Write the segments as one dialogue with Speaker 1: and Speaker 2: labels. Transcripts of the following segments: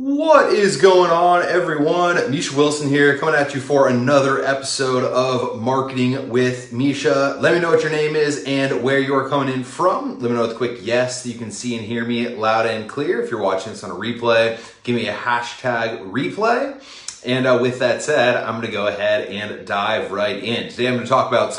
Speaker 1: What is going on, everyone? Misha Wilson here, coming at you for another episode of Marketing with Misha. Let me know what your name is and where you are coming in from. Let me know with a quick yes so you can see and hear me loud and clear. If you're watching this on a replay, give me a hashtag replay. And with that said, I'm going to go ahead and dive right in. Today I'm going to talk about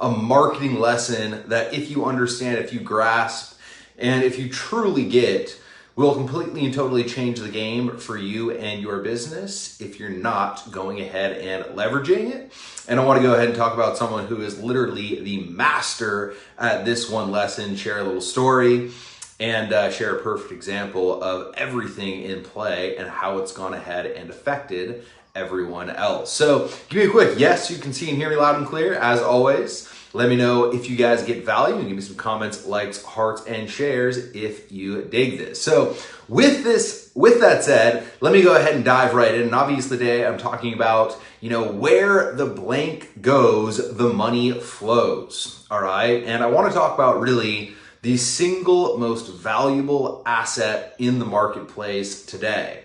Speaker 1: a marketing lesson that if you understand, if you grasp, and if you truly get, will completely and totally change the game for you and your business if you're not going ahead and leveraging it. And I want to go ahead and talk about someone who is literally the master at this one lesson, share a little story, and share a perfect example of everything in play and how it's gone ahead and affected everyone else. So give me a quick yes, you can see and hear me loud and clear as always. Let me know if you guys get value and give me some comments, likes, hearts, and shares if you dig this. So with that said, let me go ahead and dive right in. And obviously today I'm talking about, where the blank goes, the money flows. All right. And I want to talk about really the single most valuable asset in the marketplace today.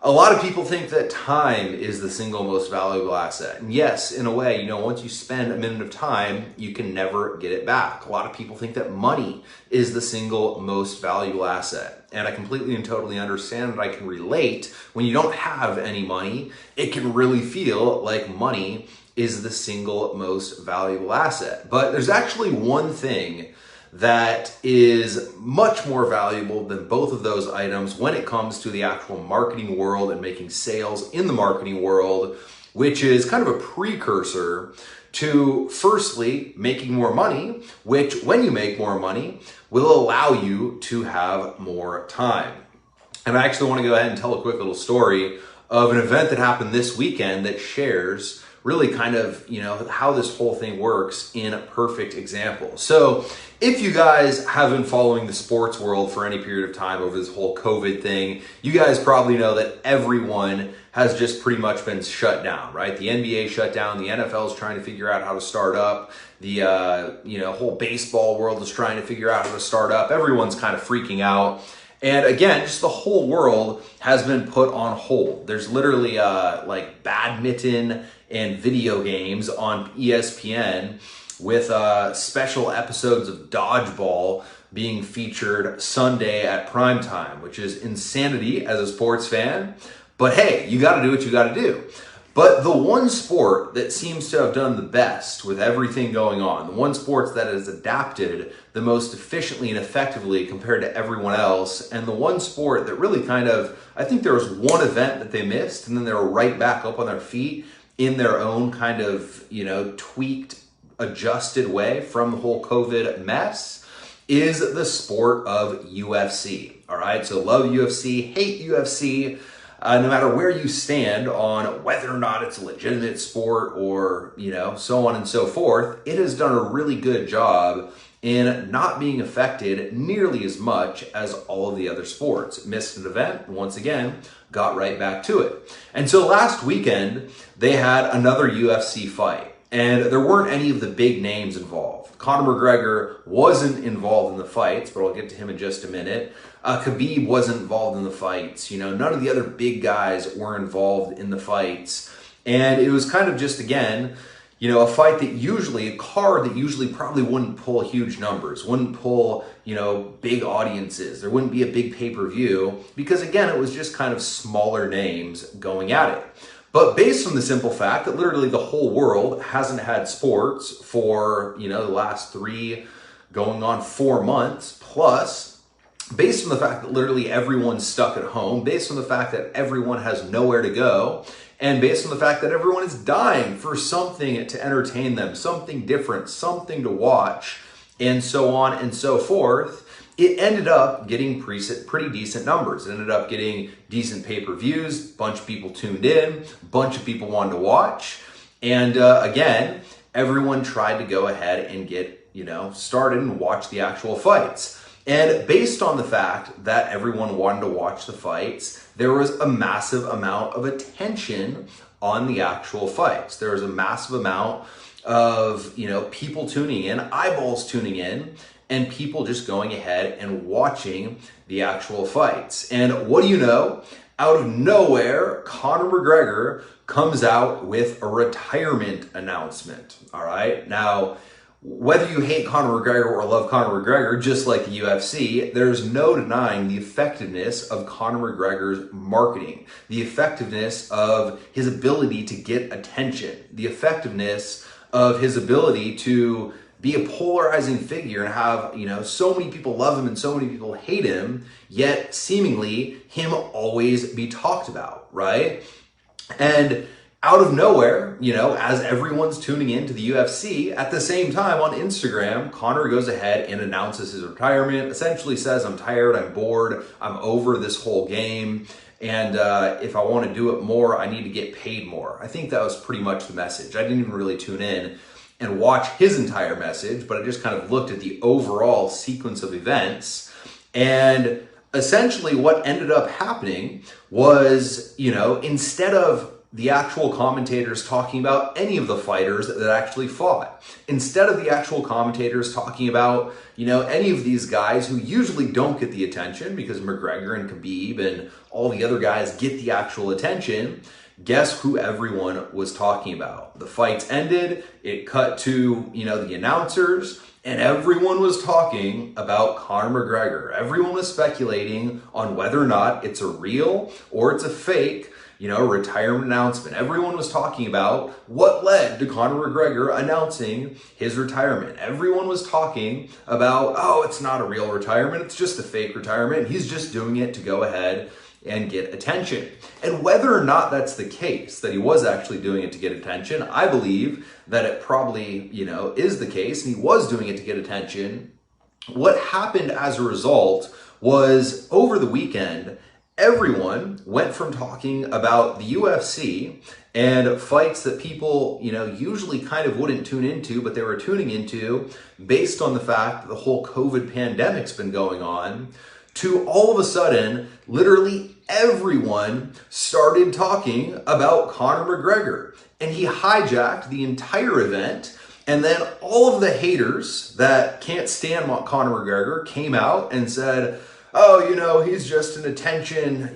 Speaker 1: A lot of people think that time is the single most valuable asset. And yes, in a way, once you spend a minute of time, you can never get it back. A lot of people think that money is the single most valuable asset. And I completely and totally understand that I can relate. When you don't have any money, it can really feel like money is the single most valuable asset. But there's actually one thing that is much more valuable than both of those items when it comes to the actual marketing world and making sales in the marketing world, which is kind of a precursor to firstly making more money, which when you make more money will allow you to have more time. And I actually want to go ahead and tell a quick little story of an event that happened this weekend that shares really kind of, how this whole thing works in a perfect example. So if you guys have been following the sports world for any period of time over this whole COVID thing, you guys probably know that everyone has just pretty much been shut down, right? The NBA shut down, the NFL is trying to figure out how to start up, the whole baseball world is trying to figure out how to start up. Everyone's kind of freaking out. And again, just the whole world has been put on hold. There's literally like badminton and video games on ESPN with special episodes of dodgeball being featured Sunday at primetime, which is insanity as a sports fan. But hey, you got to do what you got to do. But the one sport that seems to have done the best with everything going on, the one sport that has adapted the most efficiently and effectively compared to everyone else, and the one sport that really I think there was one event that they missed, and then they were right back up on their feet in their own kind of, tweaked, adjusted way from the whole COVID mess, is the sport of UFC. All right, so love UFC, hate UFC. No matter where you stand on whether or not it's a legitimate sport or, so on and so forth, it has done a really good job in not being affected nearly as much as all of the other sports. Missed an event, once again, got right back to it. And so last weekend, they had another UFC fight, and there weren't any of the big names involved. Conor McGregor wasn't involved in the fights, but I'll get to him in just a minute. Khabib wasn't involved in the fights. None of the other big guys were involved in the fights. And it was kind of just, again, a fight a card that usually probably wouldn't pull huge numbers, wouldn't pull, big audiences. There wouldn't be a big pay-per-view because, again, it was just kind of smaller names going at it. But based on the simple fact that literally the whole world hasn't had sports for, the last 3 going on 4 months, plus based on the fact that literally everyone's stuck at home, based on the fact that everyone has nowhere to go, and based on the fact that everyone is dying for something to entertain them, something different, something to watch, and so on and so forth, it ended up getting pretty decent numbers. It ended up getting decent pay-per-views, bunch of people tuned in, bunch of people wanted to watch, and again, everyone tried to go ahead and get, started and watch the actual fights. And based on the fact that everyone wanted to watch the fights, there was a massive amount of attention on the actual fights. There was a massive amount of, people tuning in, eyeballs tuning in, and people just going ahead and watching the actual fights. And what do you know? Out of nowhere, Conor McGregor comes out with a retirement announcement. All right. Now, whether you hate Conor McGregor or love Conor McGregor, just like the UFC, there's no denying the effectiveness of Conor McGregor's marketing, the effectiveness of his ability to get attention, the effectiveness of his ability to be a polarizing figure and have, so many people love him and so many people hate him, yet seemingly him always be talked about, right? And out of nowhere, as everyone's tuning into the UFC, at the same time on Instagram, Conor goes ahead and announces his retirement, essentially says, I'm tired, I'm bored, I'm over this whole game, and if I want to do it more, I need to get paid more. I think that was pretty much the message. I didn't even really tune in and watch his entire message, but I just kind of looked at the overall sequence of events. And essentially what ended up happening was, instead of the actual commentators talking about any of the fighters that actually fought, instead of the actual commentators talking about, any of these guys who usually don't get the attention because McGregor and Khabib and all the other guys get the actual attention, guess who everyone was talking about? The fights ended, it cut to, the announcers, and everyone was talking about Conor McGregor. Everyone was speculating on whether or not it's a real or it's a fake, retirement announcement. Everyone was talking about what led to Conor McGregor announcing his retirement. Everyone was talking about, oh, it's not a real retirement, it's just a fake retirement. He's just doing it to go ahead and get attention. And whether or not that's the case, that he was actually doing it to get attention, I believe that it probably, is the case, and he was doing it to get attention. What happened as a result was over the weekend, everyone went from talking about the UFC and fights that people, usually kind of wouldn't tune into, but they were tuning into based on the fact that the whole COVID pandemic's been going on, to all of a sudden, literally everyone started talking about Conor McGregor. And he hijacked the entire event. And then all of the haters that can't stand Conor McGregor came out and said, oh, he's just an attention,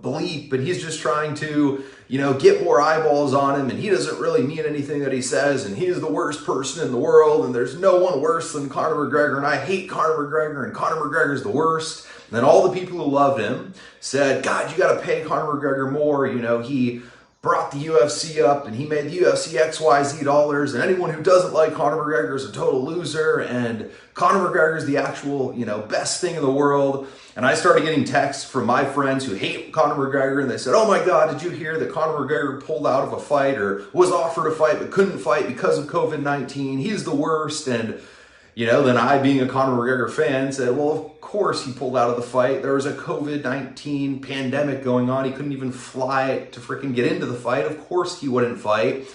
Speaker 1: bleep, and he's just trying to, get more eyeballs on him, and he doesn't really mean anything that he says, and he is the worst person in the world, and there's no one worse than Conor McGregor, and I hate Conor McGregor, and Conor McGregor's the worst. And then all the people who loved him said, God, you got to pay Conor McGregor more. He brought the UFC up and he made the UFC XYZ dollars. And anyone who doesn't like Conor McGregor is a total loser. And Conor McGregor is the actual, best thing in the world. And I started getting texts from my friends who hate Conor McGregor. And they said, oh my God, did you hear that Conor McGregor pulled out of a fight or was offered a fight but couldn't fight because of COVID-19? He's the worst. And then I, being a Conor McGregor fan, said, well, of course he pulled out of the fight. There was a COVID-19 pandemic going on. He couldn't even fly to freaking get into the fight. Of course he wouldn't fight.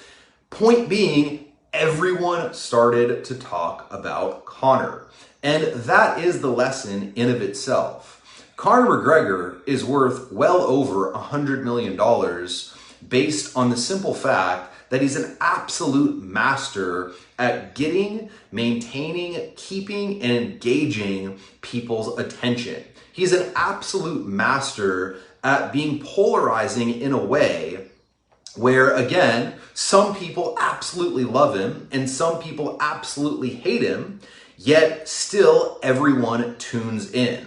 Speaker 1: Point being, everyone started to talk about Conor. And that is the lesson in of itself. Conor McGregor is worth well over $100 million based on the simple fact that he's an absolute master at getting, maintaining, keeping, and engaging people's attention. He's an absolute master at being polarizing in a way where, again, some people absolutely love him and some people absolutely hate him, yet still everyone tunes in.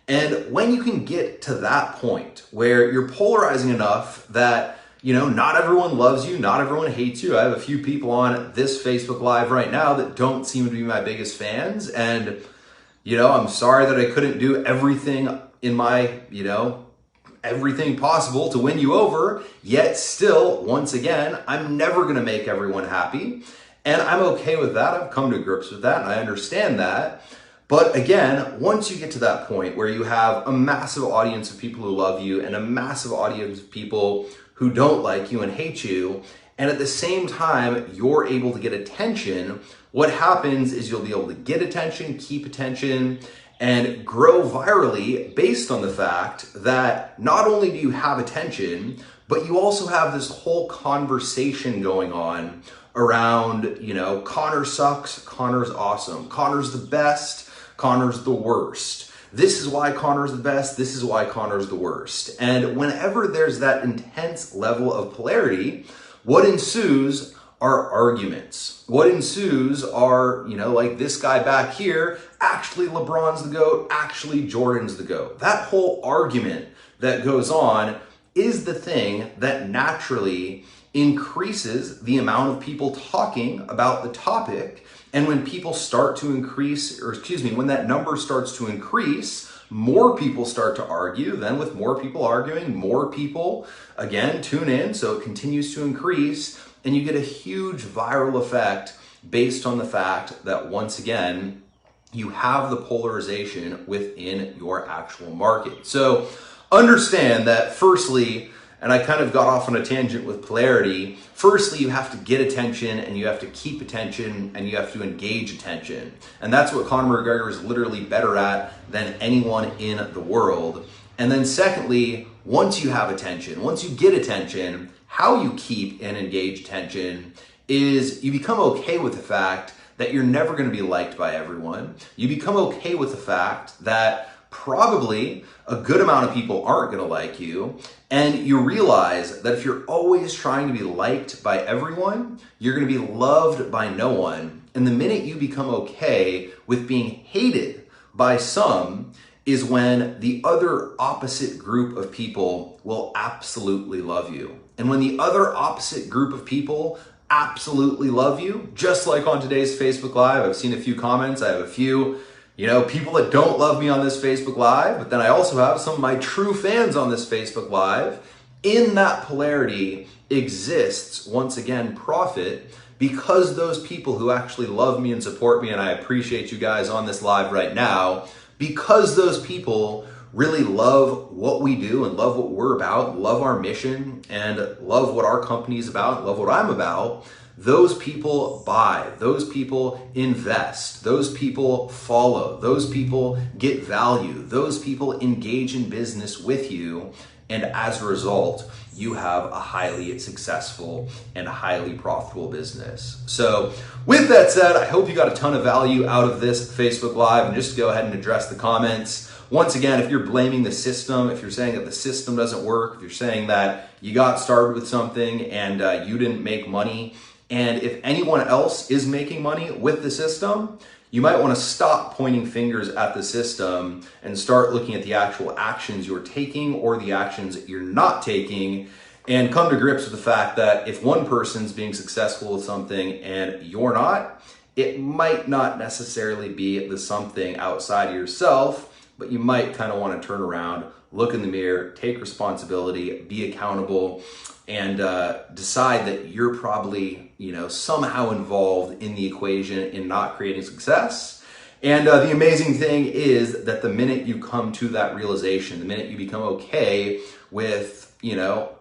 Speaker 1: And when you can get to that point where you're polarizing enough that not everyone loves you, not everyone hates you. I have a few people on this Facebook Live right now that don't seem to be my biggest fans. And, I'm sorry that I couldn't do everything in my, everything possible to win you over. Yet still, once again, I'm never going to make everyone happy. And I'm okay with that. I've come to grips with that and I understand that. But again, once you get to that point where you have a massive audience of people who love you and a massive audience of people who don't like you and hate you, and at the same time, you're able to get attention, what happens is you'll be able to get attention, keep attention, and grow virally based on the fact that not only do you have attention, but you also have this whole conversation going on around, Conor sucks, Conor's awesome, Conor's the best, Conor's the worst. This is why Conor's the best. This is why Conor's the worst. And whenever there's that intense level of polarity, what ensues are arguments. What ensues are, like this guy back here, actually LeBron's the GOAT, actually Jordan's the GOAT. That whole argument that goes on is the thing that naturally increases the amount of people talking about the topic. And when people start to increase, when that number starts to increase, more people start to argue. Then with more people arguing, more people, again, tune in. So it continues to increase. And you get a huge viral effect based on the fact that, once again, you have the polarization within your actual market. So understand that, firstly, and I kind of got off on a tangent with polarity. Firstly, you have to get attention, and you have to keep attention, and you have to engage attention. And that's what Conor McGregor is literally better at than anyone in the world. And then secondly, once you have attention, once you get attention, how you keep and engage attention is you become okay with the fact that you're never going to be liked by everyone. You become okay with the fact that probably a good amount of people aren't going to like you. And you realize that if you're always trying to be liked by everyone, you're going to be loved by no one. And the minute you become okay with being hated by some is when the other opposite group of people will absolutely love you. And when the other opposite group of people absolutely love you, just like on today's Facebook Live, I've seen a few comments, I have a few people that don't love me on this Facebook Live, but then I also have some of my true fans on this Facebook Live. In that polarity exists, once again, profit, because those people who actually love me and support me, and I appreciate you guys on this live right now, because those people really love what we do and love what we're about, love our mission, and love what our company is about, love what I'm about, those people buy, those people invest, those people follow, those people get value, those people engage in business with you, and as a result, you have a highly successful and highly profitable business. So with that said, I hope you got a ton of value out of this Facebook Live, and just go ahead and address the comments. Once again, if you're blaming the system, if you're saying that the system doesn't work, if you're saying that you got started with something and you didn't make money, and if anyone else is making money with the system, you might want to stop pointing fingers at the system and start looking at the actual actions you're taking or the actions you're not taking, and come to grips with the fact that if one person's being successful with something and you're not, it might not necessarily be the something outside of yourself, but you might kind of want to turn around, look in the mirror, take responsibility, be accountable, and decide that you're probably, somehow involved in the equation in not creating success. And the amazing thing is that the minute you come to that realization, the minute you become okay with,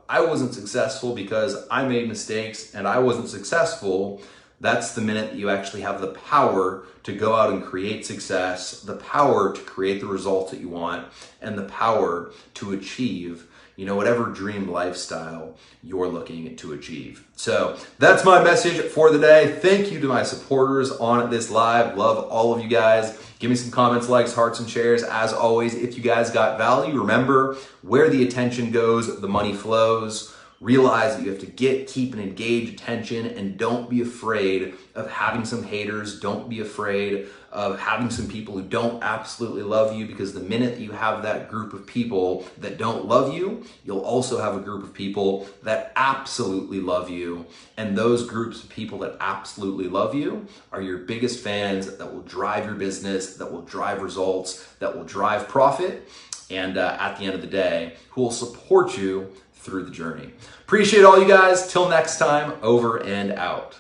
Speaker 1: I wasn't successful because I made mistakes and I wasn't successful, that's the minute that you actually have the power to go out and create success, the power to create the results that you want, and the power to achieve, whatever dream lifestyle you're looking to achieve. So that's my message for the day. Thank you to my supporters on this live. Love all of you guys. Give me some comments, likes, hearts, and shares. As always, if you guys got value, remember, where the attention goes, the money flows. Realize that you have to keep and engage attention, and don't be afraid of having some haters. Don't be afraid of having some people who don't absolutely love you, because the minute that you have that group of people that don't love you, you'll also have a group of people that absolutely love you. And those groups of people that absolutely love you are your biggest fans that will drive your business, that will drive results, that will drive profit, and at the end of the day, who will support you through the journey. Appreciate all you guys. Till next time, over and out.